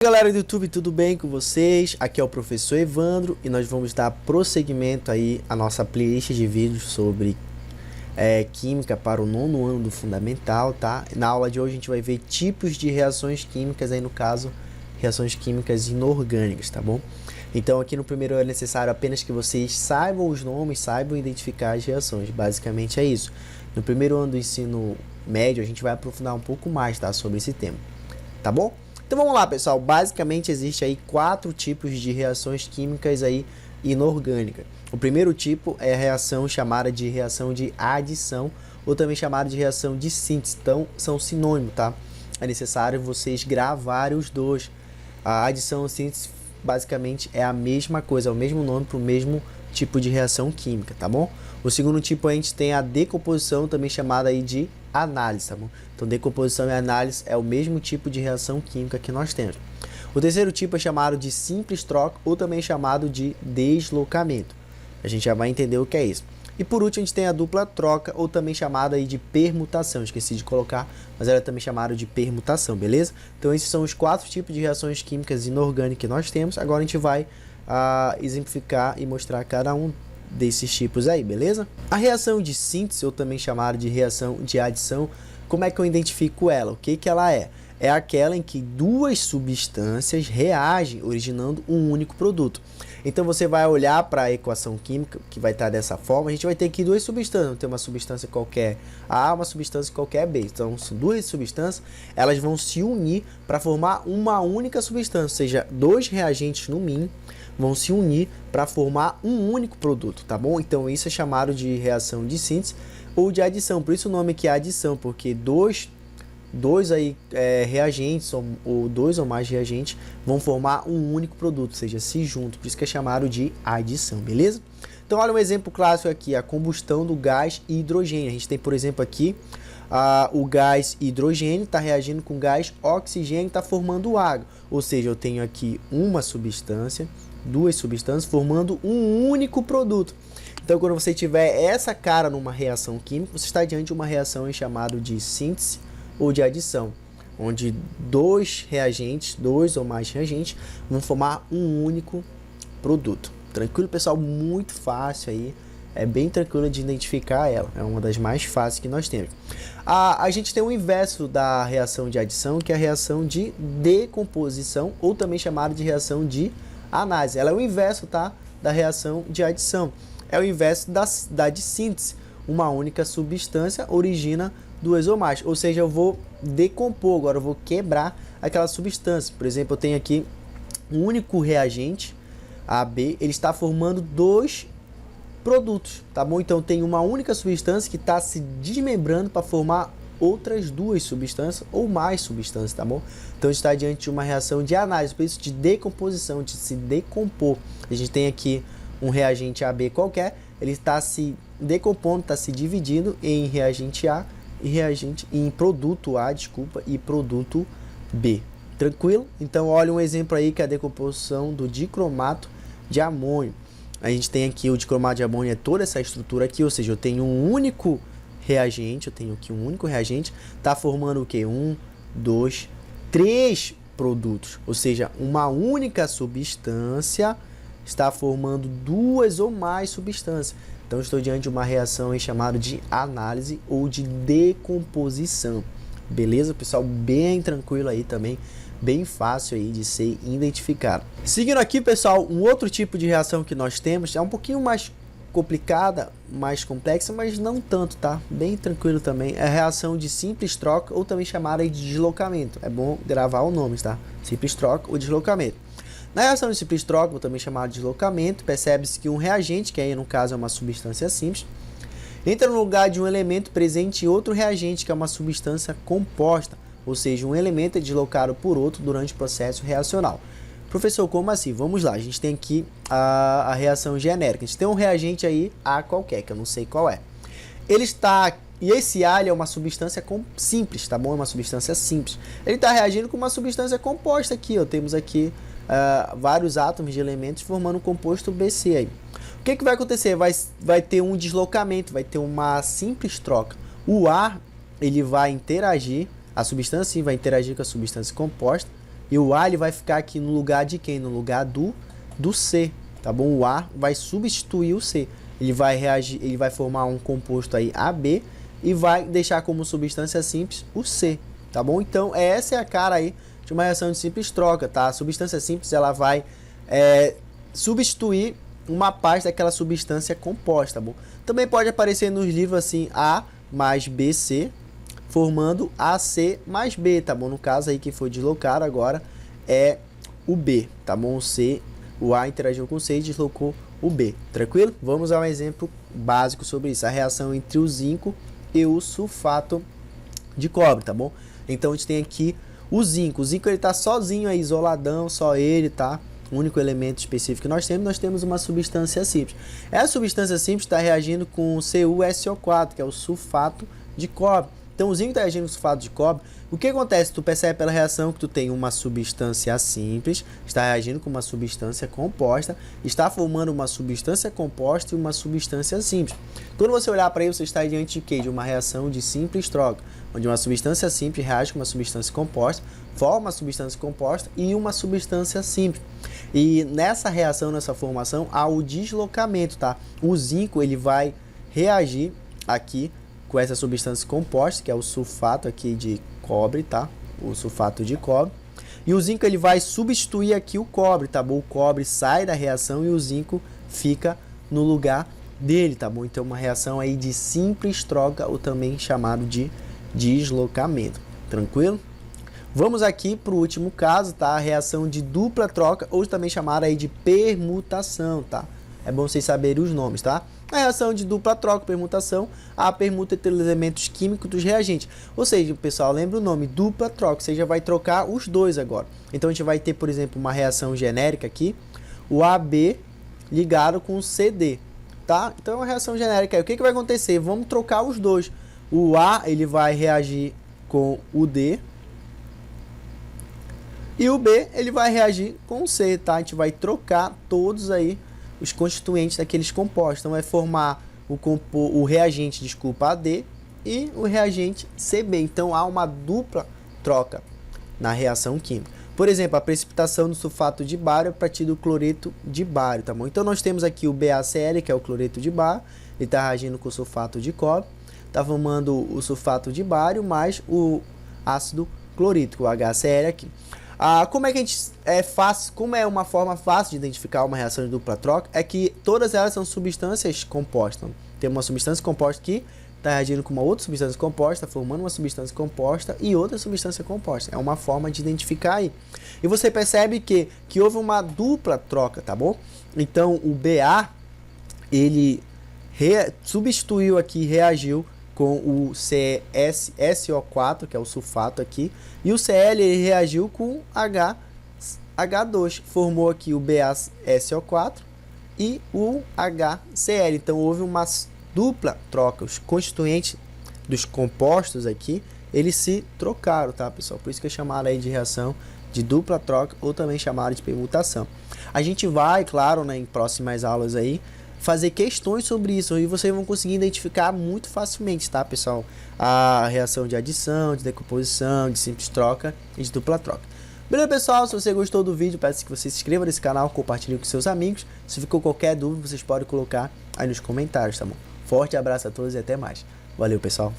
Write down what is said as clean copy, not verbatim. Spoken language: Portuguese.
Galera do YouTube, tudo bem com vocês? Aqui é o professor Evandro e nós vamos dar prosseguimento aí à nossa playlist de vídeos sobre química para o nono ano do fundamental, tá? Na aula de hoje a gente vai ver tipos de reações químicas, aí no caso, reações químicas inorgânicas, tá bom? Então aqui no primeiro é necessário apenas que vocês saibam os nomes, saibam identificar as reações, basicamente é isso. No primeiro ano do ensino médio a gente vai aprofundar um pouco mais, tá, sobre esse tema, tá bom? Então vamos lá, pessoal, basicamente existe aí 4 tipos de reações químicas aí inorgânicas. O primeiro tipo é a reação chamada de reação de adição, ou também chamada de reação de síntese. Então são sinônimos, tá? É necessário vocês gravarem os dois. A adição e síntese basicamente é a mesma coisa, é o mesmo nome para o mesmo tipo de reação química, tá bom? O segundo tipo a gente tem a decomposição, também chamada aí de análise, tá bom? Então decomposição e análise é o mesmo tipo de reação química que nós temos. O terceiro tipo é chamado de simples troca, ou também chamado de deslocamento. A gente já vai entender o que é isso. E por último a gente tem a dupla troca, ou também chamada aí de permutação. Esqueci de colocar, mas ela é também chamada de permutação, beleza? Então esses são os 4 tipos de reações químicas inorgânicas que nós temos. Agora a gente vai exemplificar e mostrar cada um desses tipos aí, beleza? A reação de síntese, ou também chamada de reação de adição, como é que eu identifico ela? O que que ela é? É aquela em que duas substâncias reagem, originando um único produto. Então você vai olhar para a equação química, que vai estar dessa forma, a gente vai ter aqui duas substâncias, tem uma substância qualquer A, uma substância qualquer B. Então são duas substâncias, elas vão se unir para formar uma única substância, ou seja, dois reagentes no mínimo vão se unir para formar um único produto, tá bom? Então isso é chamado de reação de síntese ou de adição, por isso o nome aqui é adição, porque dois reagentes ou dois ou mais reagentes vão formar um único produto, ou seja, se juntam, por isso que é chamado de adição, beleza? Então olha um exemplo clássico aqui, a combustão do gás e hidrogênio. A gente tem, por exemplo, aqui o gás hidrogênio está reagindo com o gás oxigênio, está formando água, ou seja, eu tenho aqui uma substância, duas substâncias formando um único produto. Então quando você tiver essa cara numa reação química, você está diante de uma reação chamada de síntese ou de adição, onde dois ou mais reagentes vão formar um único produto. Tranquilo, pessoal? Muito fácil aí, é bem tranquilo de identificar ela, é uma das mais fáceis que nós temos. A gente tem o inverso da reação de adição, que é a reação de decomposição, ou também chamada de reação de análise. Ela é o inverso, tá, da reação de adição, é o inverso da de síntese. Uma única substância origina duas ou mais, ou seja, eu vou decompor, agora eu vou quebrar aquela substância. Por exemplo, eu tenho aqui um único reagente, AB, ele está formando dois produtos, tá bom? Então tem uma única substância que está se desmembrando para formar outras duas substâncias ou mais substâncias, tá bom? Então está diante de uma reação de análise, por isso de decomposição, de se decompor. A gente tem aqui um reagente AB qualquer, ele está se decompondo, está se dividindo em reagente A e reagente em produto A, desculpa, e produto B. Tranquilo? Então olha um exemplo aí que é a decomposição do dicromato de amônio. A gente tem aqui o dicromato de amônio, é toda essa estrutura aqui, ou seja, eu tenho um único reagente, está formando o que? 1, 2, 3 produtos, ou seja, uma única substância está formando duas ou mais substâncias. Então estou diante de uma reação chamada de análise ou de decomposição. Beleza, pessoal? Bem tranquilo aí também, bem fácil aí de ser identificado. Seguindo aqui, pessoal, um outro tipo de reação que nós temos é um pouquinho mais complicada, mais complexa, mas não tanto, tá? Bem tranquilo também. É a reação de simples troca, ou também chamada de deslocamento. É bom gravar o nome, tá? Simples troca ou deslocamento. Na reação de simples troca, ou também chamada de deslocamento, percebe-se que um reagente, que aí no caso é uma substância simples, entra no lugar de um elemento presente em outro reagente, que é uma substância composta, ou seja, um elemento é deslocado por outro durante o processo reacional. Professor, como assim? Vamos lá, a gente tem aqui a reação genérica. A gente tem um reagente aí, A qualquer, que eu não sei qual é. E esse A é uma substância simples, tá bom? É uma substância simples. Ele está reagindo com uma substância composta aqui, ó. Temos aqui vários átomos de elementos formando um composto BC aí. O que vai acontecer? Vai ter um deslocamento, vai ter uma simples troca. O A, ele vai interagir, a substância vai interagir com a substância composta, E o A ele vai ficar aqui no lugar de quem? No lugar do C, tá bom? O A vai substituir o C. Ele vai reagir, ele vai formar um composto aí AB e vai deixar como substância simples o C, tá bom? Então, essa é a cara aí de uma reação de simples troca, tá? A substância simples, ela vai substituir uma parte daquela substância composta, tá bom? Também pode aparecer nos livros assim, A mais BC, formando AC mais B, tá bom? No caso aí que foi deslocado agora é o B, tá bom? O A interagiu com o C e deslocou o B, tranquilo? Vamos a um exemplo básico sobre isso, a reação entre o zinco e o sulfato de cobre, tá bom? Então a gente tem aqui o zinco ele tá sozinho aí, isoladão, só ele, tá? O único elemento específico que nós temos uma substância simples. Essa substância simples está reagindo com o CuSO4, que é o sulfato de cobre. Então o zinco está reagindo com o sulfato de cobre. O que acontece? Tu percebe pela reação que tu tem uma substância simples, está reagindo com uma substância composta, está formando uma substância composta e uma substância simples. Quando você olhar para aí, você está diante de quê? De uma reação de simples troca, onde uma substância simples reage com uma substância composta, forma uma substância composta e uma substância simples. E nessa reação, nessa formação, há o deslocamento, tá? O zinco, ele vai reagir aqui com essa substância composta, que é o sulfato aqui de cobre, tá? O sulfato de cobre. E o zinco, ele vai substituir aqui o cobre, tá bom? O cobre sai da reação e o zinco fica no lugar dele, tá bom? Então, uma reação aí de simples troca, ou também chamado de deslocamento. Tranquilo? Vamos aqui para o último caso, tá? A reação de dupla troca, ou também chamada aí de permutação, tá? É bom vocês saberem os nomes, tá? A reação de dupla troca, permutação, a permuta entre os elementos químicos dos reagentes. Ou seja, pessoal, lembra o nome, dupla troca, você já vai trocar os dois agora. Então, a gente vai ter, por exemplo, uma reação genérica aqui, o AB ligado com o CD, tá? Então, é uma reação genérica. Aí, o que vai acontecer? Vamos trocar os dois. O A, ele vai reagir com o D, e o B, ele vai reagir com o C, tá? A gente vai trocar todos aí os constituintes daqueles compostos. Então, vai formar o reagente, desculpa, AD e o reagente CB. Então, há uma dupla troca na reação química. Por exemplo, a precipitação do sulfato de bário a partir do cloreto de bário, tá bom? Então, nós temos aqui o BaCl, que é o cloreto de bário, ele está reagindo com o sulfato de cobre, está formando o sulfato de bário mais o ácido clorídrico, o HCl aqui. Como é que a gente como é uma forma fácil de identificar uma reação de dupla troca? É que todas elas são substâncias compostas. Tem uma substância composta que está reagindo com uma outra substância composta, formando uma substância composta e outra substância composta. É uma forma de identificar aí. E você percebe que houve uma dupla troca, tá bom? Então o Ba, ele substituiu aqui, reagiu com o SO4, que é o sulfato aqui, e o Cl ele reagiu com H2, formou aqui o BaSO4 e o HCl. Então houve uma dupla troca, os constituintes dos compostos aqui, eles se trocaram, tá, pessoal? Por isso que é chamado aí de reação de dupla troca, ou também chamado de permutação. A gente vai, claro, né, em próximas aulas aí, fazer questões sobre isso e vocês vão conseguir identificar muito facilmente, tá, pessoal? A reação de adição, de decomposição, de simples troca e de dupla troca. Beleza, pessoal? Se você gostou do vídeo, peço que você se inscreva nesse canal, compartilhe com seus amigos. Se ficou qualquer dúvida, vocês podem colocar aí nos comentários, tá bom? Forte abraço a todos e até mais. Valeu, pessoal!